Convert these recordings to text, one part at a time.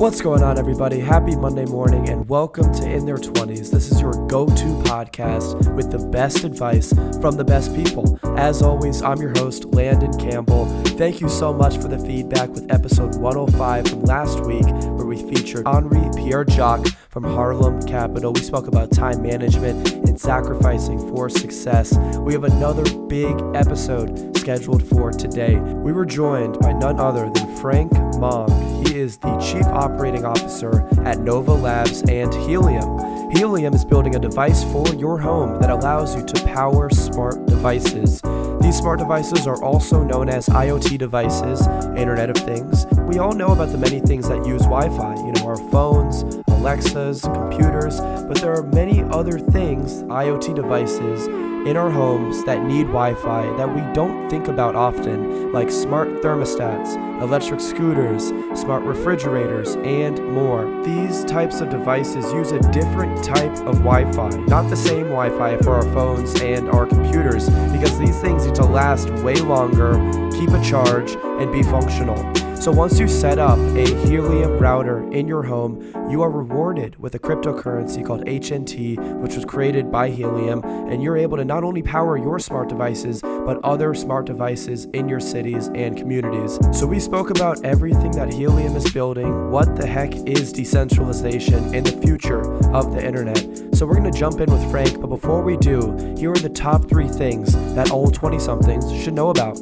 What's going on, everybody? Happy Monday morning and welcome to In Their 20s. This is your go-to podcast with the best advice from the best people. As always, I'm your host, Landon Campbell. Thank you so much for the feedback with episode 105 from last week, where we featured Henri Pierre-Jacques from Helium Capital. We spoke about time management and sacrificing for success. We have another big episode scheduled for today. We were joined by none other than Frank Mong. He is the Chief Operating Officer at Nova Labs and Helium. Helium is building a device for your home that allows you to power smart devices. These smart devices are also known as IoT devices, Internet of Things. We all know about the many things that use Wi-Fi, our phones, Alexas, computers, but there are many other things, IoT devices, in our homes that need Wi-Fi that we don't think about often, like smart thermostats, electric scooters, smart refrigerators, and more. These types of devices use a different type of Wi-Fi, not the same Wi-Fi for our phones and our computers, because these things need to last way longer, keep a charge, and be functional. So once you set up a Helium router in your home, you are rewarded with a cryptocurrency called HNT, which was created by Helium, and you're able to not only power your smart devices, but other smart devices in your cities and communities. So we spoke about everything that Helium is building, what the heck is decentralization, and the future of the internet. So we're going to jump in with Frank, but before we do, here are the top 3 things that all 20-somethings should know about.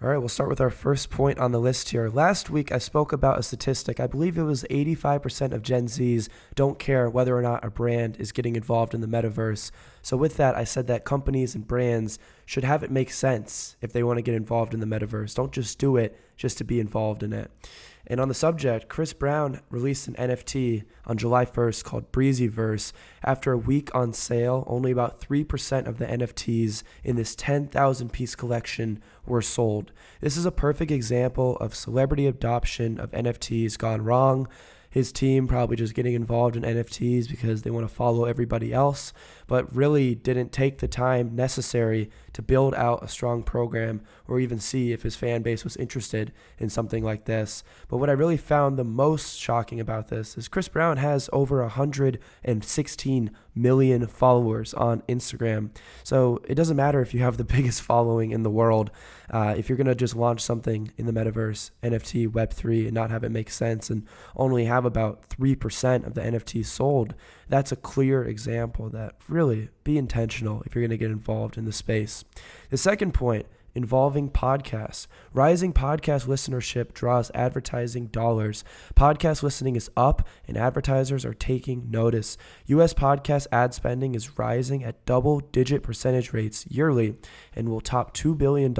All right, we'll start with our first point on the list here. Last week, I spoke about a statistic. I believe it was 85% of Gen Zs don't care whether or not a brand is getting involved in the metaverse. So with that, I said that companies and brands should have it make sense if they want to get involved in the metaverse. Don't just do it just to be involved in it. And on the subject, Chris Brown released an NFT on July 1st called Breezyverse. After a week on sale, only about 3% of the NFTs in this 10,000-piece collection were sold. This is a perfect example of celebrity adoption of NFTs gone wrong. His team probably just getting involved in NFTs because they want to follow everybody else, but really didn't take the time necessary to build out a strong program or even see if his fan base was interested in something like this. But what I really found the most shocking about this is Chris Brown has over 116 million followers on Instagram. So it doesn't matter if you have the biggest following in the world. If you're going to just launch something in the metaverse, NFT, Web3, and not have it make sense and only have about 3% of the NFTs sold, that's a clear example that really be intentional if you're going to get involved in the space. The second point, involving podcasts. Rising podcast listenership draws advertising dollars. Podcast listening is up and advertisers are taking notice. U.S. podcast ad spending is rising at double-digit percentage rates yearly and will top $2 billion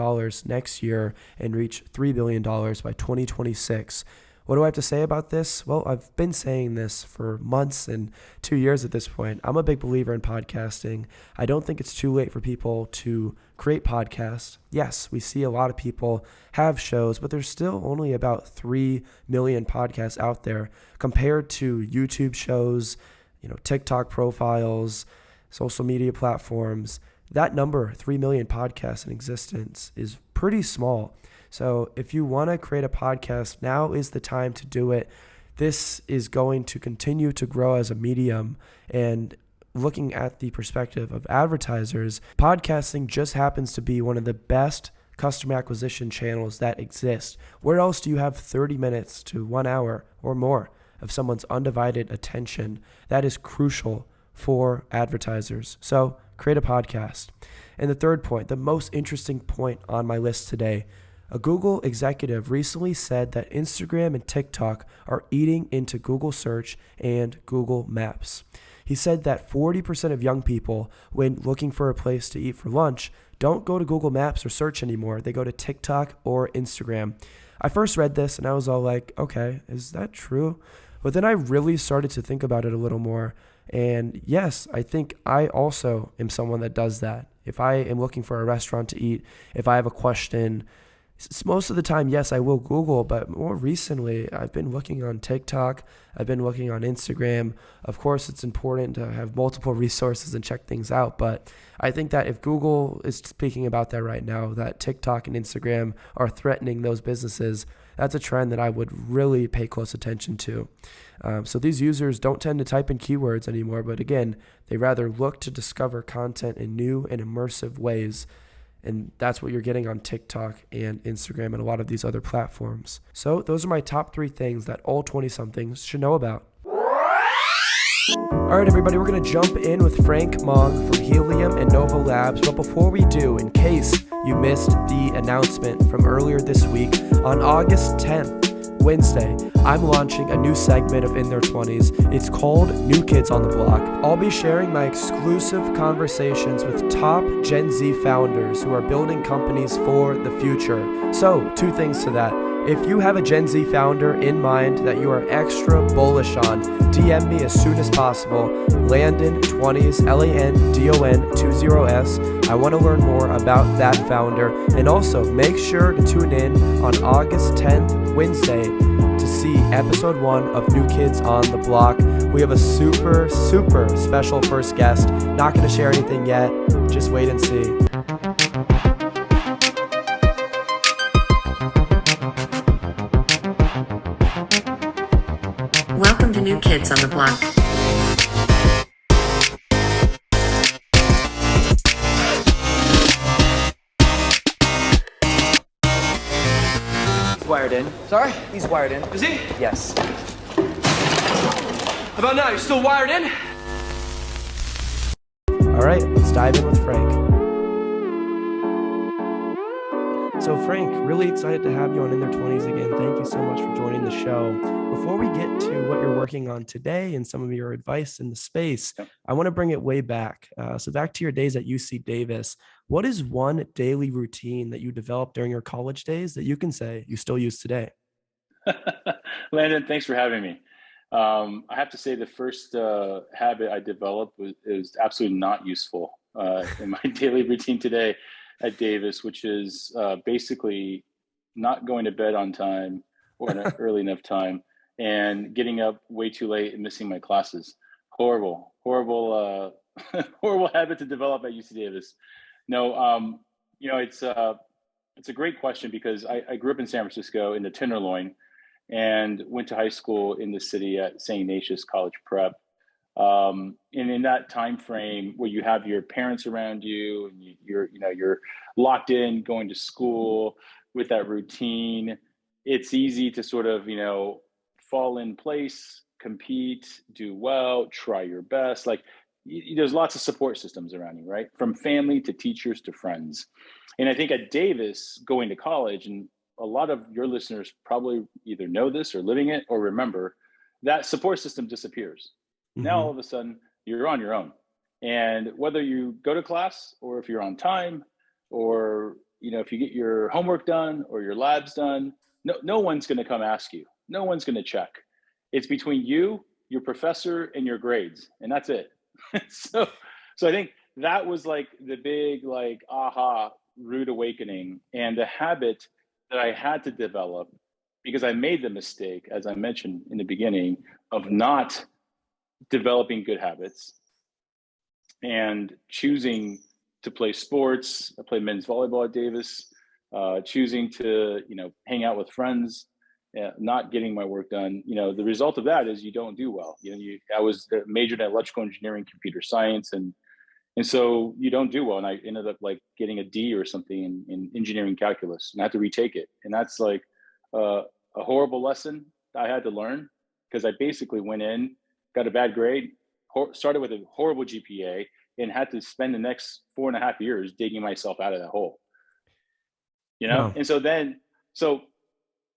next year and reach $3 billion by 2026. What do I have to say about this? Well, I've been saying this for months and 2 years at this point. I'm a big believer in podcasting. I don't think it's too late for people to create podcasts. Yes, we see a lot of people have shows, but there's still only about 3 million podcasts out there compared to YouTube shows, TikTok profiles, social media platforms. That number, 3 million podcasts in existence, is pretty small. So if you want to create a podcast, now is the time to do it. This is going to continue to grow as a medium. And looking at the perspective of advertisers, podcasting just happens to be one of the best customer acquisition channels that exist. Where else do you have 30 minutes to 1 hour or more of someone's undivided attention? That is crucial for advertisers. So create a podcast. And the third point, the most interesting point on my list today, a Google executive recently said that Instagram and TikTok are eating into Google Search and Google Maps. He said that 40% of young people, when looking for a place to eat for lunch, don't go to Google Maps or search anymore. They go to TikTok or Instagram. I first read this and I was all like, okay, is that true? But then I really started to think about it a little more. And yes, I think I also am someone that does that. If I am looking for a restaurant to eat, if I have a question, most of the time, yes, I will Google, but more recently, I've been looking on TikTok. I've been looking on Instagram. Of course, it's important to have multiple resources and check things out, but I think that if Google is speaking about that right now, that TikTok and Instagram are threatening those businesses, that's a trend that I would really pay close attention to. So these users don't tend to type in keywords anymore, but again, they rather look to discover content in new and immersive ways. And that's what you're getting on TikTok and Instagram and a lot of these other platforms. So those are my top 3 things that all 20-somethings should know about. All right, everybody, we're going to jump in with Frank Mong from Helium and Nova Labs. But before we do, in case you missed the announcement from earlier this week, on August 10th, Wednesday, I'm launching a new segment of In Their 20s. It's called New Kids on the Block. I'll be sharing my exclusive conversations with top Gen Z founders who are building companies for the future. So, 2 things to that. If you have a Gen Z founder in mind that you are extra bullish on, DM me as soon as possible. Landon20s, LANDON20S. I want to learn more about that founder. And also, make sure to tune in on August 10th, Wednesday, to see episode 1 of New Kids on the Block. We have a super, super special first guest. Not going to share anything yet. Just wait and see. Welcome to New Kids on the Block. He's wired in. Sorry? He's wired in. Is he? Yes. How about now? You still wired in? All right, let's dive in with Frank. So Frank, really excited to have you on In Their 20s again. Thank you so much for joining the show. Before we get to what you're working on today and some of your advice in the space, I want to bring it way back. So back to your days at UC Davis. What is one daily routine that you developed during your college days that you can say you still use today? Landon, thanks for having me. I have to say the first habit I developed is absolutely not useful in my daily routine today at Davis, which is basically not going to bed on time or in an early enough time and getting up way too late and missing my classes. Horrible horrible habit to develop at UC Davis. No, it's a great question because I grew up in San Francisco in the Tenderloin and went to high school in the city at St. Ignatius College Prep. And in that time frame where you have your parents around you and you're locked in going to school with that routine, it's easy to sort of fall in place, compete, do well, try your best. Like there's lots of support systems around you, right? From family to teachers to friends. And I think at Davis, going to college, and a lot of your listeners probably either know this or living it or remember, that support system disappears. Mm-hmm. Now all of a sudden you're on your own, and whether you go to class or if you're on time or if you get your homework done or your labs done, no one's going to come ask you. No one's going to check. It's between you, your professor, and your grades, and that's it. So I think that was like the big aha rude awakening, and the habit that I had to develop because I made the mistake, as I mentioned in the beginning, of not developing good habits and choosing to play sports. I played men's volleyball at Davis, choosing to, hang out with friends, not getting my work done. The result of that is you don't do well. I was majored in electrical engineering, computer science, and so you don't do well. And I ended up getting a D or something in engineering calculus, and I had to retake it. And that's a horrible lesson I had to learn because I basically went in, got a bad grade, started with a horrible GPA, and had to spend the next 4.5 years digging myself out of that hole. Wow. And so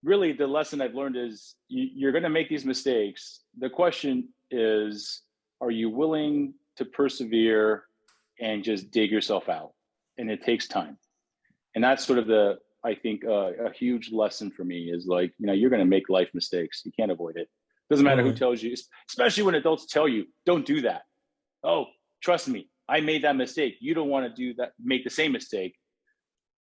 really the lesson I've learned is you're going to make these mistakes. The question is, are you willing to persevere and just dig yourself out? And it takes time. And that's sort of I think a huge lesson for me is you're going to make life mistakes. You can't avoid it. Doesn't matter who tells you, especially when adults tell you, don't do that. Oh, trust me, I made that mistake. You don't want to do that, make the same mistake.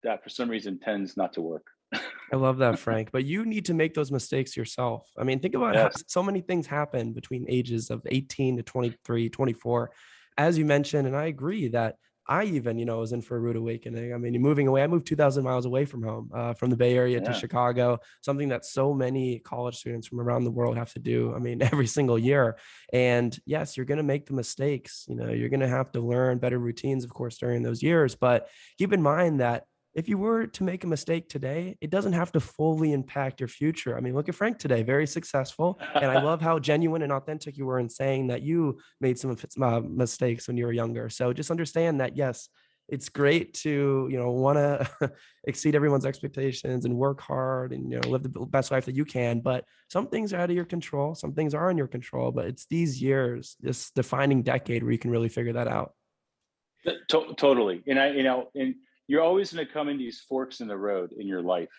That for some reason tends not to work. I love that, Frank. But you need to make those mistakes yourself. I mean, think about how so many things happen between ages of 18 to 23, 24. As you mentioned, and I agree that I even, was in for a rude awakening. I mean, moving away, I moved 2,000 miles away from home, from the Bay Area to Yeah. Chicago, something that so many college students from around the world have to do. I mean, every single year. And yes, you're going to make the mistakes. You're going to have to learn better routines, of course, during those years. But keep in mind that if you were to make a mistake today, it doesn't have to fully impact your future. I mean, look at Frank today, very successful. And I love how genuine and authentic you were in saying that you made some mistakes when you were younger. So just understand that, yes, it's great to, want to exceed everyone's expectations and work hard and, live the best life that you can. But some things are out of your control. Some things are in your control, but it's these years, this defining decade where you can really figure that out. Totally. And you're always going to come in these forks in the road in your life,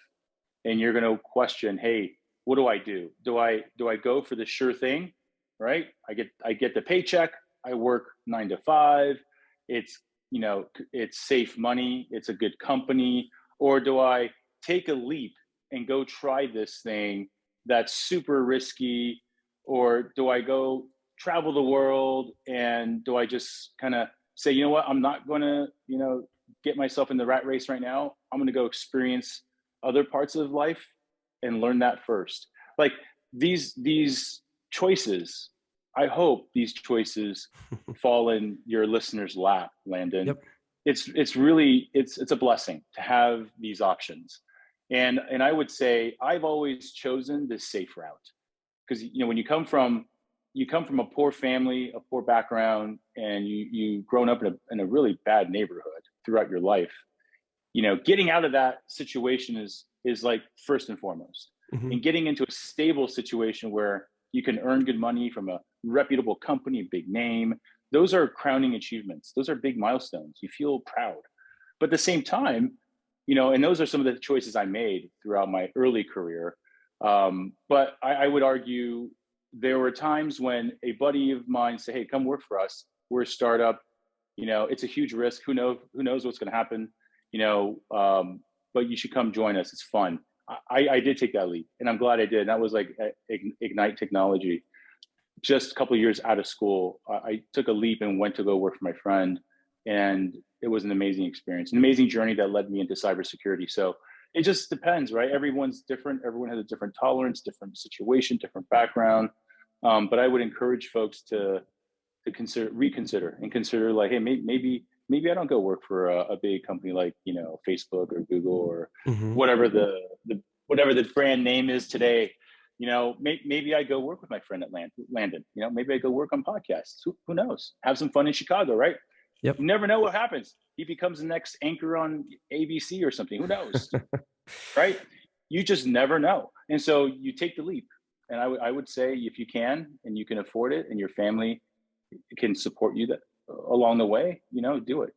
and you're going to question, hey, what do I do? Do I go for the sure thing? Right? I get the paycheck. I work 9 to 5. It's, it's safe money. It's a good company. Or do I take a leap and go try this thing that's super risky? Or do I go travel the world, and do I just kind of say, you know what, I'm not going to, get myself in the rat race right now. I'm going to go experience other parts of life and learn that first. Like these choices, I hope these choices fall in your listener's lap, Landon. Yep. It's really it's a blessing to have these options. And I would say I've always chosen the safe route, because when you come from a poor family, a poor background, and you've grown up in a really bad neighborhood throughout your life, getting out of that situation is like first and foremost. Mm-hmm. And getting into a stable situation where you can earn good money from a reputable company, big name, those are crowning achievements. Those are big milestones. You feel proud. But at the same time, and those are some of the choices I made throughout my early career. But I would argue there were times when a buddy of mine said, hey, come work for us. We're a startup. It's a huge risk. Who knows what's going to happen, but you should come join us. It's fun. I did take that leap, and I'm glad I did. And that was like Ignite Technology. Just a couple of years out of school, I took a leap and went to go work for my friend. And it was an amazing experience, an amazing journey that led me into cybersecurity. So it just depends, right? Everyone's different. Everyone has a different tolerance, different situation, different background. But I would encourage folks to reconsider and consider, like, hey, maybe I don't go work for a big company like Facebook or Google or Mm-hmm. whatever whatever the brand name is today. Maybe I go work with my friend at Landon. Maybe I go work on podcasts. Who knows? Have some fun in Chicago, right? Yep. You never know what happens. He becomes the next anchor on ABC or something. Who knows? Right? You just never know. And so you take the leap. And I would say, if you can and you can afford it, and your family can support you along the way, do it.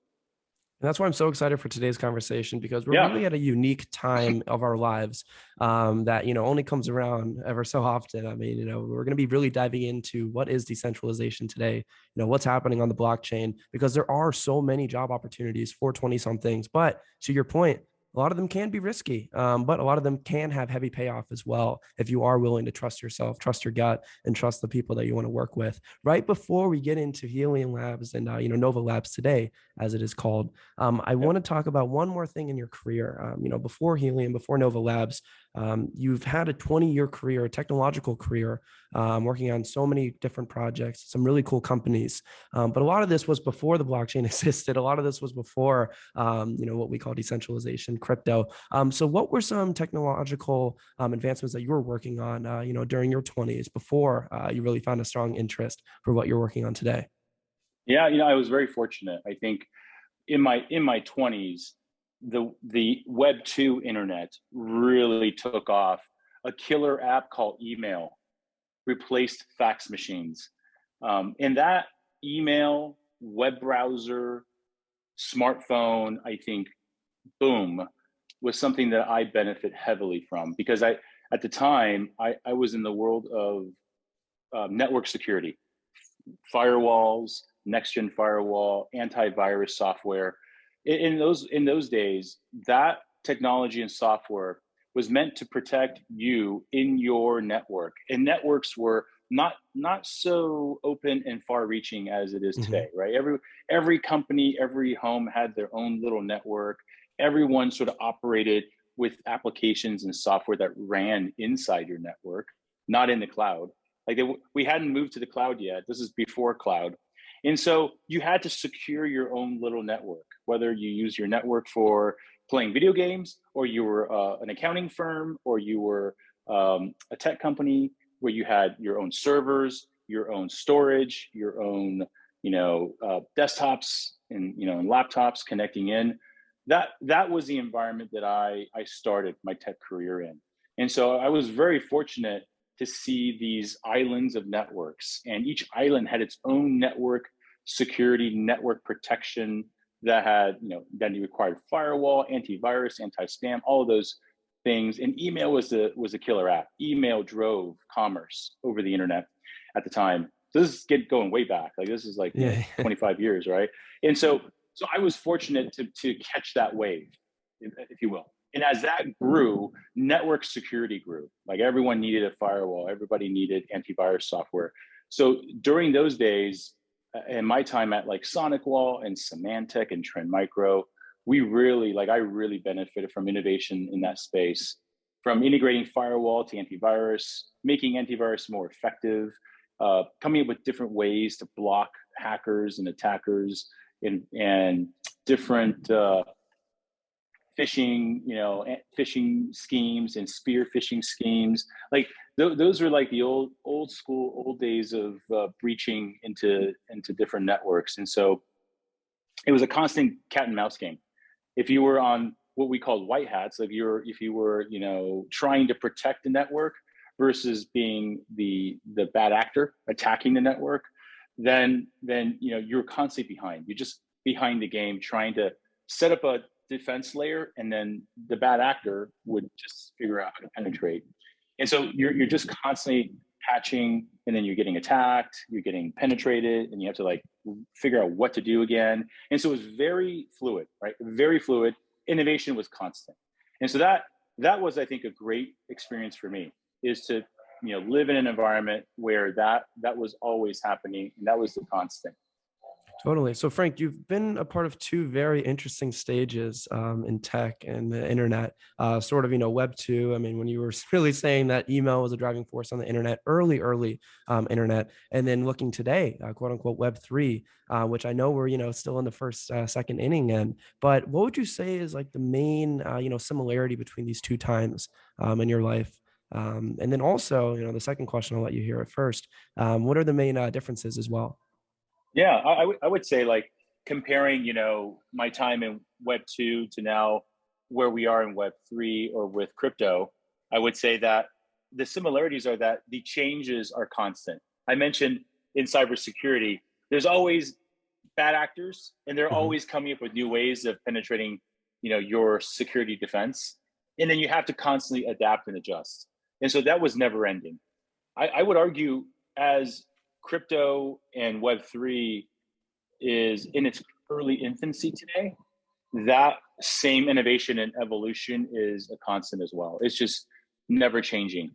And that's why I'm so excited for today's conversation, because we're Yeah. really at a unique time of our lives that, only comes around ever so often. I mean, we're going to be really diving into what is decentralization today, what's happening on the blockchain, because there are so many job opportunities for 20 somethings. But to your point, a lot of them can be risky, but a lot of them can have heavy payoff as well if you are willing to trust yourself, trust your gut, and trust the people that you want to work with. Right before we get into Helium Labs and Nova Labs today, as it is called, I want to talk about one more thing in your career. Before Helium, before Nova Labs, you've had a 20-year career, a technological career, working on so many different projects, some really cool companies. But a lot of this was before the blockchain existed. A lot of this was before, what we call decentralization, crypto. So what were some technological advancements that you were working on, during your 20s before you really found a strong interest for what you're working on today? Yeah, I was very fortunate. I think in my 20s, the Web 2 internet really took off. A killer app called email replaced fax machines. And that email, web browser, smartphone, I think, boom, was something that I benefit heavily from, because at the time, I was in the world of network security, firewalls, next-gen firewall, antivirus software. In those days, that technology and software was meant to protect you in your network. And networks were not so open and far reaching as it is Hmm. today, right? Every company, every home had their own little network. Everyone sort of operated with applications and software that ran inside your network, not in the cloud. We hadn't moved to the cloud yet. This is before cloud. And so you had to secure your own little network, whether you use your network for playing video games, or you were an accounting firm, or you were a tech company where you had your own servers, your own storage, your own, desktops and laptops connecting in. That was the environment that I started my tech career in. And so I was very fortunate to see these islands of networks, and each island had its own network security, network protection that had, then you required firewall, antivirus, anti-spam, all of those things. And email was a killer app. Email drove commerce over the internet at the time. So this is going way back. Like this is like Yeah. 25 years, right? And so I was fortunate to catch that wave, if you will. And as that grew, network security grew. Like everyone needed a firewall, everybody needed antivirus software. So during those days, in my time at like SonicWall and Symantec and Trend Micro, I really benefited from innovation in that space, from integrating firewall to antivirus, making antivirus more effective, coming up with different ways to block hackers and attackers, and different phishing schemes and spear phishing schemes. Like those are like the old school, old days of breaching into different networks. And so it was a constant cat and mouse game. If you were on what we called white hats, if you were trying to protect the network versus being the bad actor attacking the network, then you're constantly behind. You're just behind the game trying to set up a defense layer, and then the bad actor would just figure out how to penetrate. And so you're just constantly patching, and then you're getting attacked, you're getting penetrated, and you have to like figure out what to do again. And so it was very fluid, right? Very fluid. Innovation was constant. And so that was, I think, a great experience for me, is to live in an environment where that was always happening, and that was the constant. Totally. So, Frank, you've been a part of two very interesting stages in tech and the internet, sort of, Web 2. I mean, when you were really saying that email was a driving force on the internet, early internet, and then looking today, quote unquote, Web 3, which I know we're, still in the first, second inning in. But what would you say is like the main, similarity between these two times in your life? And then also, the second question, I'll let you hear it first. What are the main differences as well? Yeah, I would say, like, comparing, my time in Web 2 to now where we are in Web 3 or with crypto, I would say that the similarities are that the changes are constant. I mentioned in cybersecurity, there's always bad actors, and they're Hmm. always coming up with new ways of penetrating, your security defense. And then you have to constantly adapt and adjust. And so that was never ending. I would argue, as crypto and Web3 is in its early infancy today, that same innovation and evolution is a constant as well. It's just never changing.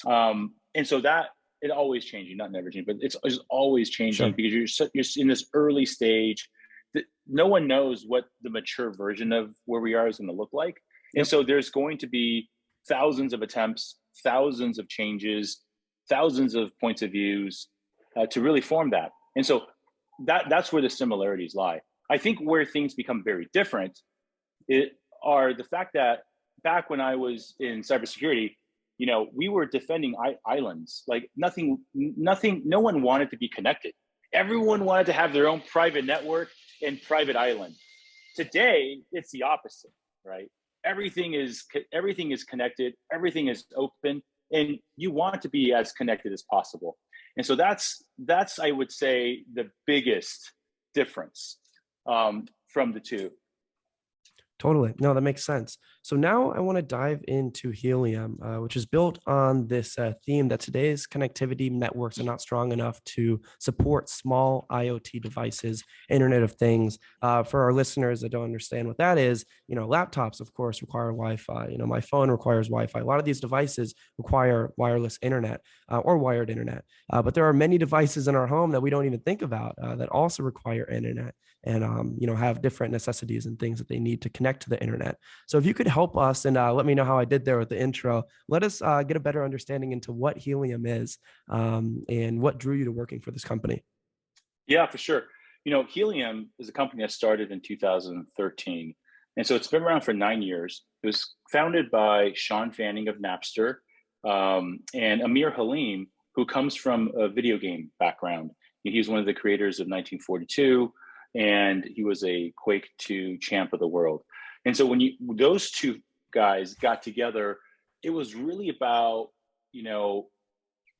And so that it always changing, not never changing, but it's always changing, Sure. because you're in this early stage that no one knows what the mature version of where we are is going to look like. And Yep. so there's going to be thousands of attempts, thousands of changes, thousands of points of views to really form that. And so that's where the similarities lie. I think where things become very different are the fact that back when I was in cybersecurity, we were defending islands. Like nothing, no one wanted to be connected. Everyone wanted to have their own private network and private island. Today, it's the opposite, right? Everything is connected, everything is open, and you want to be as connected as possible. And so that's I would say the biggest difference from the two. Totally. No, that makes sense. So now I want to dive into Helium, which is built on this theme that today's connectivity networks are not strong enough to support small IoT devices, Internet of Things. For our listeners that don't understand what that is, laptops, of course, require Wi-Fi. My phone requires Wi-Fi. A lot of these devices require wireless internet or wired internet. But there are many devices in our home that we don't even think about that also require internet and have different necessities and things that they need to connect to the internet. So if you could help us and let me know how I did there with the intro, let us get a better understanding into what Helium is and what drew you to working for this company. Yeah, for sure. Helium is a company that started in 2013. And so it's been around for 9 years. It was founded by Sean Fanning of Napster and Amir Halim, who comes from a video game background. He's one of the creators of 1942, and he was a Quake 2 champ of the world. And so when those two guys got together, it was really about,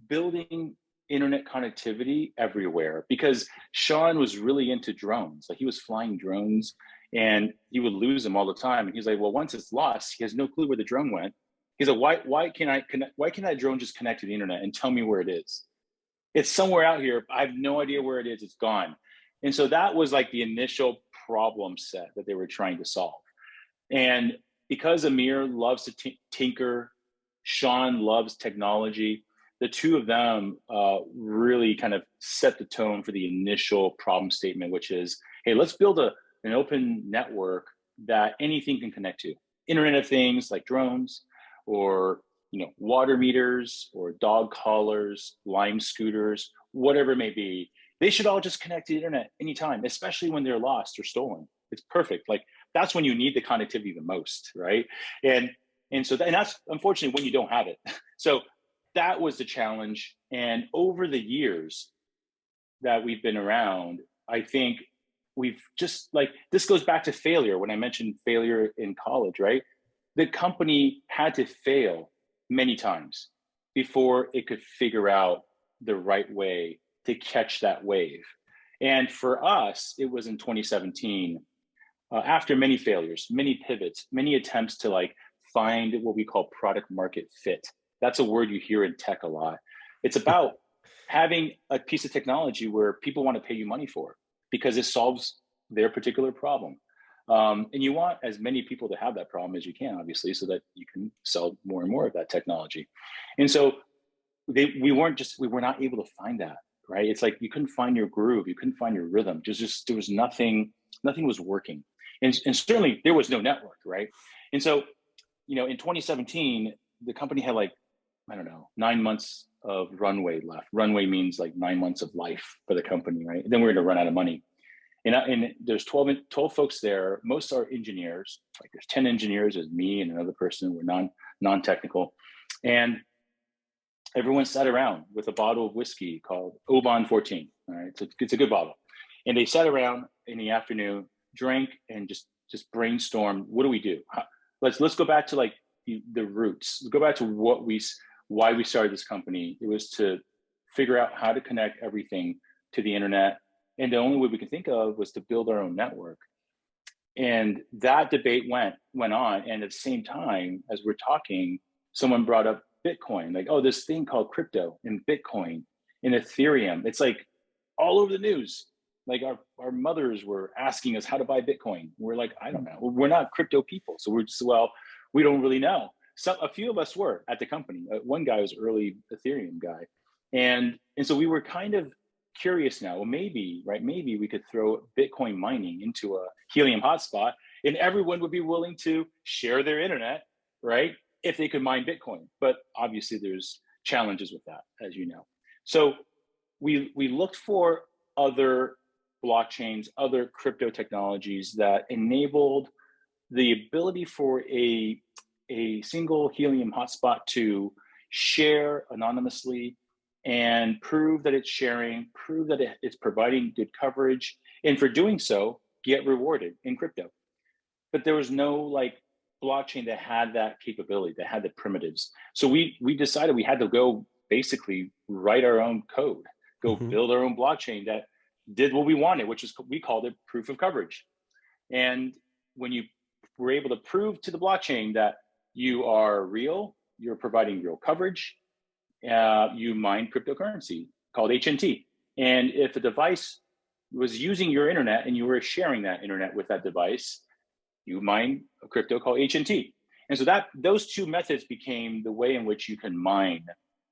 building internet connectivity everywhere, because Sean was really into drones. Like, he was flying drones and he would lose them all the time. And he's like, well, once it's lost, he has no clue where the drone went. He's like, why can that drone just connect to the internet and tell me where it is? It's somewhere out here. I have no idea where it is. It's gone. And so that was like the initial problem set that they were trying to solve. And because Amir loves to tinker, Sean loves technology, the two of them really kind of set the tone for the initial problem statement, which is, hey, let's build an open network that anything can connect to. Internet of Things like drones, or water meters, or dog collars, Lime scooters, whatever it may be. They should all just connect to the internet anytime, especially when they're lost or stolen. It's perfect. Like, that's when you need the connectivity the most, right? And that's unfortunately when you don't have it. So that was the challenge. And over the years that we've been around, I think we've just, like, this goes back to failure. When I mentioned failure in college, right? The company had to fail many times before it could figure out the right way to catch that wave. And for us, it was in 2017, after many failures, many pivots, many attempts to find what we call product market fit. That's a word you hear in tech a lot. It's about having a piece of technology where people want to pay you money for because it solves their particular problem. And you want as many people to have that problem as you can, obviously, so that you can sell more and more of that technology. And so we were not able to find that, right? It's like you couldn't find your groove, you couldn't find your rhythm. There was nothing was working. And certainly there was no network, right? And so, in 2017, the company had 9 months of runway left. Runway means 9 months of life for the company, right? And then we're going to run out of money. And there's 12 folks there. Most are engineers. There's 10 engineers. There's me and another person. We're non-technical. And everyone sat around with a bottle of whiskey called Oban 14. All right, so it's a good bottle. And they sat around in the afternoon, drank, and just brainstormed. What do we do? Let's go back to the roots. Let's go back to why we started this company. It was to figure out how to connect everything to the internet. And the only way we could think of was to build our own network. And that debate went on. And at the same time, as we're talking, someone brought up Bitcoin, this thing called crypto and Bitcoin and Ethereum. It's all over the news. Our mothers were asking us how to buy Bitcoin. We're like, I don't know. We're not crypto people. So we're just, we don't really know. So a few of us were at the company. One guy was early Ethereum guy. And so we were kind of curious now. Well, maybe we could throw Bitcoin mining into a Helium hotspot and everyone would be willing to share their internet, right? If they could mine Bitcoin. But obviously there's challenges with that, as you know. So we looked for other blockchains, other crypto technologies that enabled the ability for a single Helium hotspot to share anonymously and prove that it's sharing, prove that it's providing good coverage, and for doing so, get rewarded in crypto. But there was no blockchain that had that capability, that had the primitives. So we decided we had to go basically write our own code, build our own blockchain that did what we wanted, which is, we called it proof of coverage. And when you were able to prove to the blockchain that you are real, you're providing real coverage, you mine cryptocurrency called HNT. And if a device was using your internet and you were sharing that internet with that device, you mine a crypto called HNT. And so that those two methods became the way in which you can mine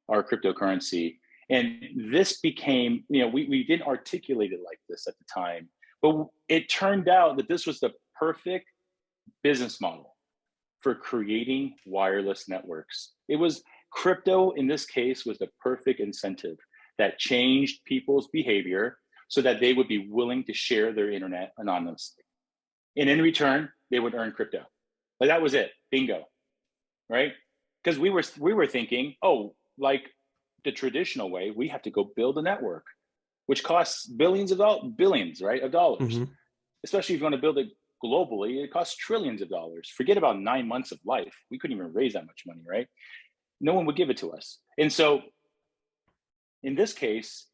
our cryptocurrency. And this became, we didn't articulate it like this at the time, but it turned out that this was the perfect business model for creating wireless networks. It was crypto, in this case, was the perfect incentive that changed people's behavior so that they would be willing to share their internet anonymously. And in return, they would earn crypto. Like that was it, bingo, right? Because we were thinking, oh, like the traditional way, we have to go build a network, which costs billions, right, of dollars. Mm-hmm. Especially if you want to build it globally, it costs trillions of dollars. Forget about 9 months of life. We couldn't even raise that much money, right? No one would give it to us. And so in this case,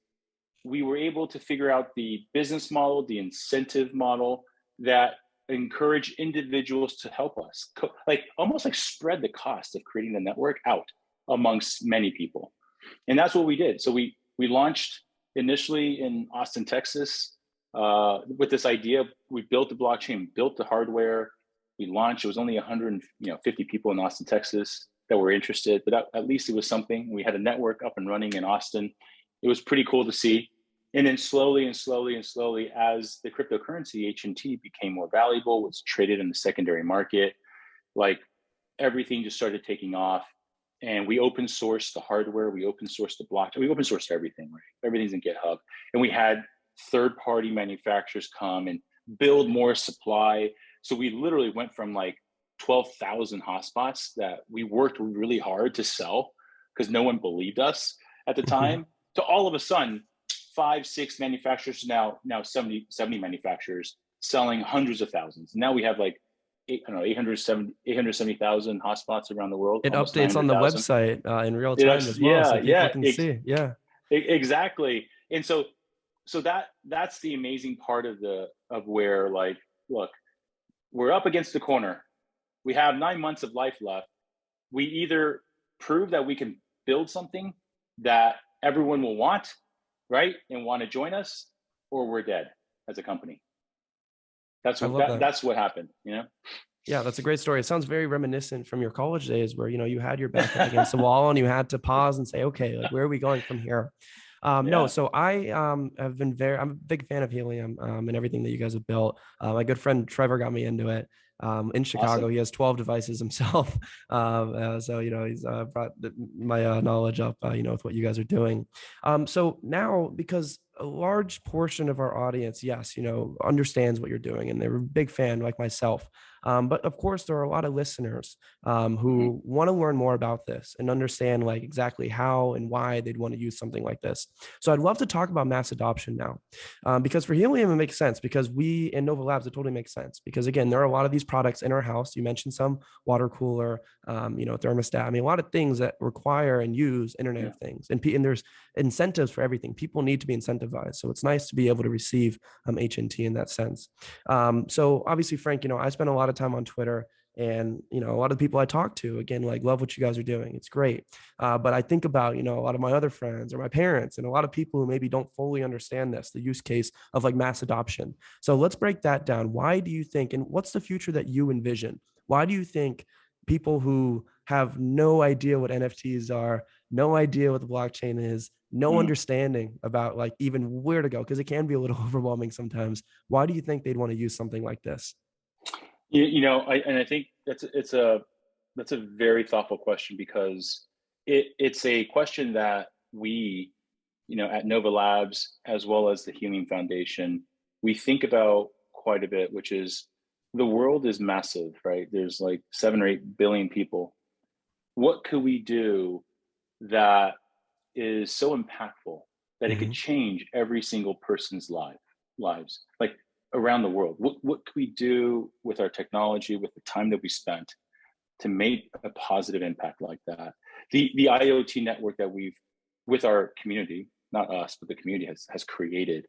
we were able to figure out the business model, the incentive model that encourage individuals to help us, like almost like spread the cost of creating the network out amongst many people. And that's what we did. So we launched initially in Austin, Texas, with this idea. We built the blockchain, built the hardware. We launched. It was only 150 people in Austin, Texas that were interested, but at least it was something. We had a network up and running in Austin. It was pretty cool to see. And then slowly, as the cryptocurrency HNT became more valuable, was traded in the secondary market, like everything just started taking off. And we open sourced the hardware, we open sourced the blockchain, we open sourced everything, right? Everything's in GitHub. And we had third-party manufacturers come and build more supply. So we literally went from like 12,000 hotspots that we worked really hard to sell because no one believed us at the time, to all of a sudden, 5-6 manufacturers, now 70 manufacturers selling hundreds of thousands. Now we have like 870,000 hotspots around the world. It updates on the website in real time as well, so people can see. Yeah, exactly. And so that's the amazing part of where, like, look, we're up against the corner. We have 9 months of life left. We either prove that we can build something that everyone will want, right, and want to join us, or we're dead as a company. That's what happened, Yeah, that's a great story. It sounds very reminiscent from your college days where, you had your back up against the wall and you had to pause and say, okay, like, where are we going from here? No, so I'm a big fan of Helium and everything that you guys have built. My good friend Trevor got me into it. In Chicago, awesome. He has 12 devices himself. So, he's brought my knowledge up, with what you guys are doing. So now, because a large portion of our audience, yes, understands what you're doing and they're a big fan like myself. But of course, there are a lot of listeners who want to learn more about this and understand like exactly how and why they'd want to use something like this. So I'd love to talk about mass adoption now, because for Helium, it makes sense because we in Nova Labs, it totally makes sense because again, there are a lot of these products in our house. You mentioned some water cooler, thermostat. I mean, a lot of things that require and use Internet of Things, and there's incentives for everything. People need to be incentivized. So it's nice to be able to receive HNT in that sense. So obviously, Frank, I spend a lot of time on Twitter and, a lot of the people I talk to, again, like love what you guys are doing. It's great. But I think about, a lot of my other friends or my parents and a lot of people who maybe don't fully understand the use case of like mass adoption. So let's break that down. Why do you think, and what's the future that you envision? Why do you think people who have no idea what NFTs are, no idea what the blockchain is, no understanding about like even where to go, because it can be a little overwhelming sometimes. Why do you think they'd want to use something like this? I think that's a very thoughtful question because it's a question that we, at Nova Labs, as well as the Helium Foundation, we think about quite a bit, which is the world is massive, right? There's like 7 or 8 billion people. What could we do that is so impactful that it could change every single person's lives, like around the world? What could we do with our technology, with the time that we spent to make a positive impact like that? The IoT network that we've, with our community, not us, but the community has created,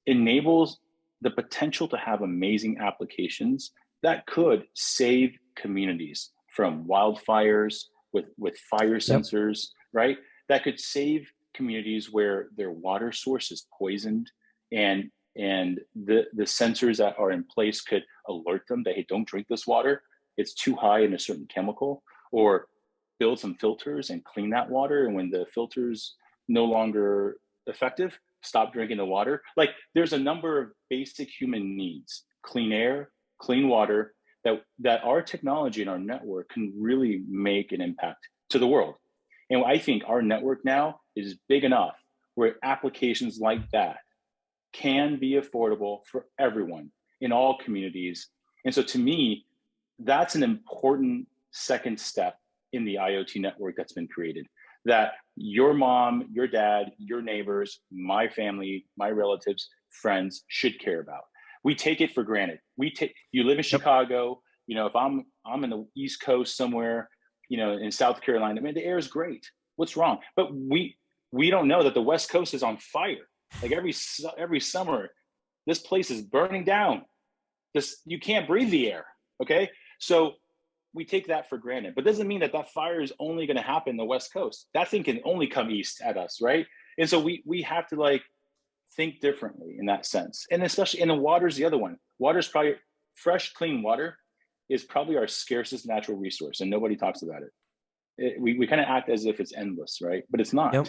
enables the potential to have amazing applications that could save communities from wildfires with fire sensors, right? That could save communities where their water source is poisoned, and the sensors that are in place could alert them that, hey, don't drink this water, it's too high in a certain chemical, or build some filters and clean that water, and when the filters no longer effective, stop drinking the water. Like, there's a number of basic human needs: clean air, clean water, that our technology and our network can really make an impact to the world. And I think our network now is big enough where applications like that can be affordable for everyone in all communities. And so to me, that's an important second step in the IoT network that's been created, that your mom, your dad, your neighbors, my family, my relatives, friends should care about. We take it for granted. You live in Chicago, if I'm in the East Coast somewhere, in South Carolina, I mean, the air is great. What's wrong? But we don't know that the West Coast is on fire. Like every summer, this place is burning down. You can't breathe the air. Okay, so we take that for granted, but doesn't mean that fire is only going to happen in the West Coast. That thing can only come east at us, right? And so we have to think differently in that sense. And especially, and the water's the other one. Water's probably fresh, clean water is probably our scarcest natural resource, and nobody talks about it. We kind of act as if it's endless, right? But it's not. Yep.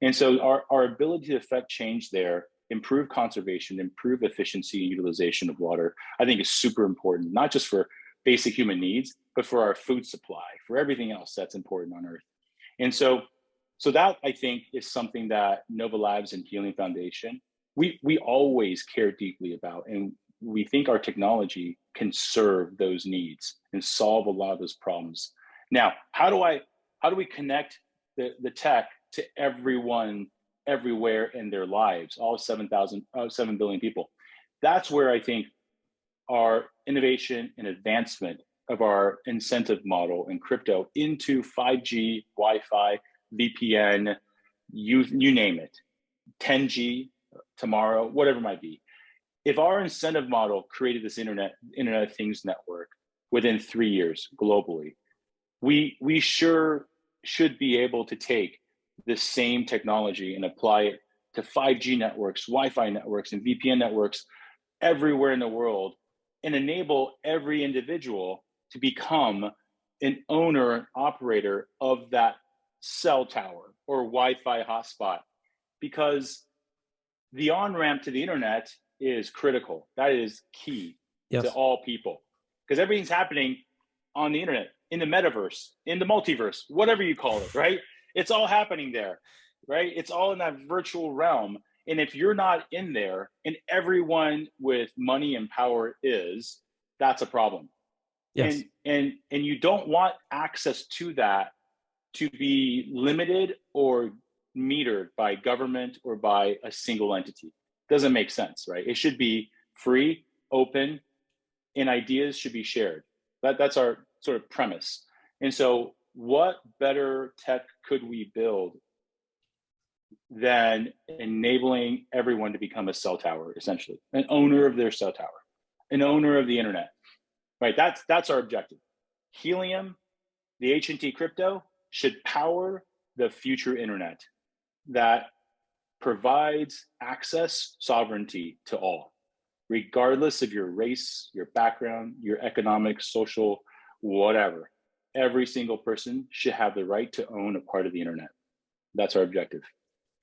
And so our ability to affect change there, improve conservation, improve efficiency and utilization of water, I think is super important, not just for basic human needs, but for our food supply, for everything else that's important on Earth. And so that, I think, is something that Nova Labs and Helium Foundation, we always care deeply about. And we think our technology can serve those needs and solve a lot of those problems. Now, how do we connect the tech to everyone, everywhere in their lives, all 7 billion people? That's where I think our innovation and advancement of our incentive model and crypto into 5G, Wi-Fi, VPN, you name it, 10G tomorrow, whatever it might be. If our incentive model created this Internet of Things network within 3 years globally, we sure should be able to take this same technology and apply it to 5G networks, Wi-Fi networks, and VPN networks everywhere in the world, and enable every individual to become an owner and operator of that cell tower or Wi-Fi hotspot, because the on-ramp to the internet is critical. That is key to all people, because everything's happening on the internet, in the metaverse, in the multiverse, whatever you call it, right? It's all happening there, right? It's all in that virtual realm. And if you're not in there, and everyone with money and power is, that's a problem. Yes. And you don't want access to that to be limited or metered by government or by a single entity. Doesn't make sense, right? It should be free, open, and ideas should be shared. That's our sort of premise. And so what better tech could we build than enabling everyone to become a cell tower, essentially, an owner of their cell tower, an owner of the internet, right? That's our objective. Helium, the HNT crypto, should power the future internet that provides access, sovereignty to all, regardless of your race, your background, your economic, social, whatever. Every single person should have the right to own a part of the internet. That's our objective.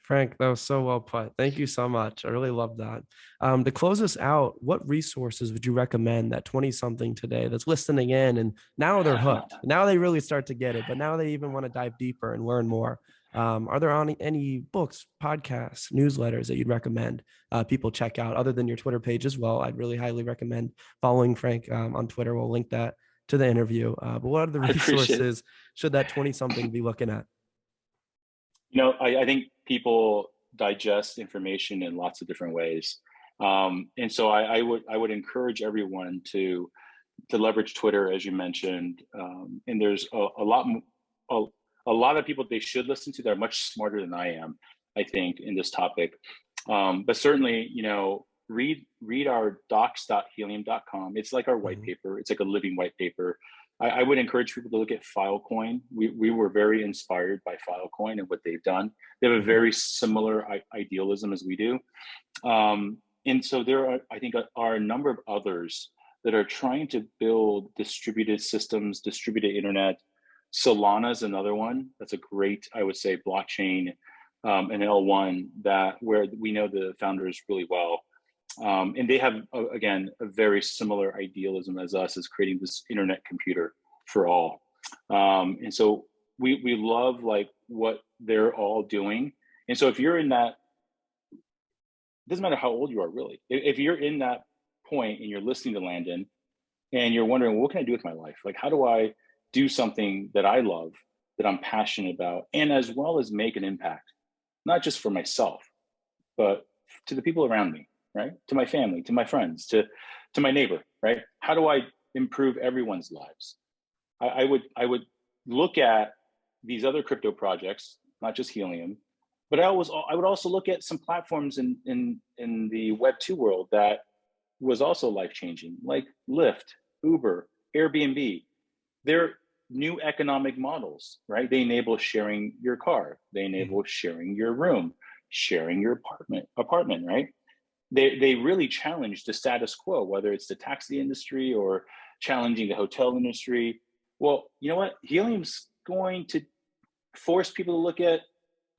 Frank, that was so well put. Thank you so much. I really love that. To close us out, what resources would you recommend that 20-something today that's listening in and now they're hooked? Now they really start to get it, but now they even want to dive deeper and learn more. Are there any books, podcasts, newsletters that you'd recommend people check out other than your Twitter page as well? I'd really highly recommend following Frank on Twitter. We'll link that to the interview. But what are the resources should that 20-something be looking at? I think people digest information in lots of different ways. And so I would encourage everyone to leverage Twitter, as you mentioned. And there's a lot of people they should listen to. They're much smarter than I am, I think, in this topic. But certainly, read our docs.helium.com. It's like our white Mhm. paper. It's like a living white paper. I would encourage people to look at Filecoin. We were very inspired by Filecoin and what they've done. They have a Mhm. very similar idealism as we do. And so there are, I think, are a number of others that are trying to build distributed systems, distributed internet. Solana is another one. That's a great, I would say, blockchain, an L1 that where we know the founders really well. And they have, again, a very similar idealism as us, as creating this internet computer for all. And so we love like what they're all doing. And so if you're in that, it doesn't matter how old you are, really. If you're in that point and you're listening to Landon and you're wondering, well, what can I do with my life? Like, how do I do something that I love, that I'm passionate about, and as well as make an impact, not just for myself, but to the people around me, right? To my family, to my friends, to my neighbor, right? How do I improve everyone's lives? I would look at these other crypto projects, not just Helium, but I would also look at some platforms in the Web2 world that was also life changing, like Lyft, Uber, Airbnb. They're new economic models, right? They enable sharing your car, they Mhm. enable sharing your room, sharing your apartment, right? They really challenge the status quo, whether it's the taxi industry or challenging the hotel industry. Well, you know what? Helium's going to force people to look at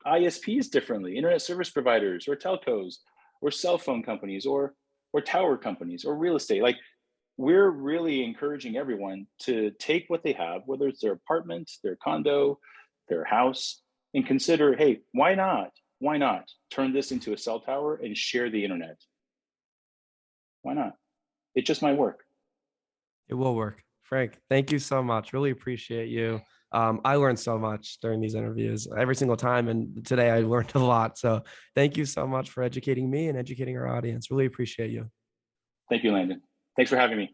ISPs differently, internet service providers or telcos or cell phone companies or tower companies or real estate. Like we're really encouraging everyone to take what they have, whether it's their apartment, their condo, their house, and consider, hey, why not? Why not turn this into a cell tower and share the internet? Why not? It just might work. It will work. Frank, thank you so much. Really appreciate you. I learned so much during these interviews every single time. And today I learned a lot. So thank you so much for educating me and educating our audience. Really appreciate you. Thank you, Landon. Thanks for having me.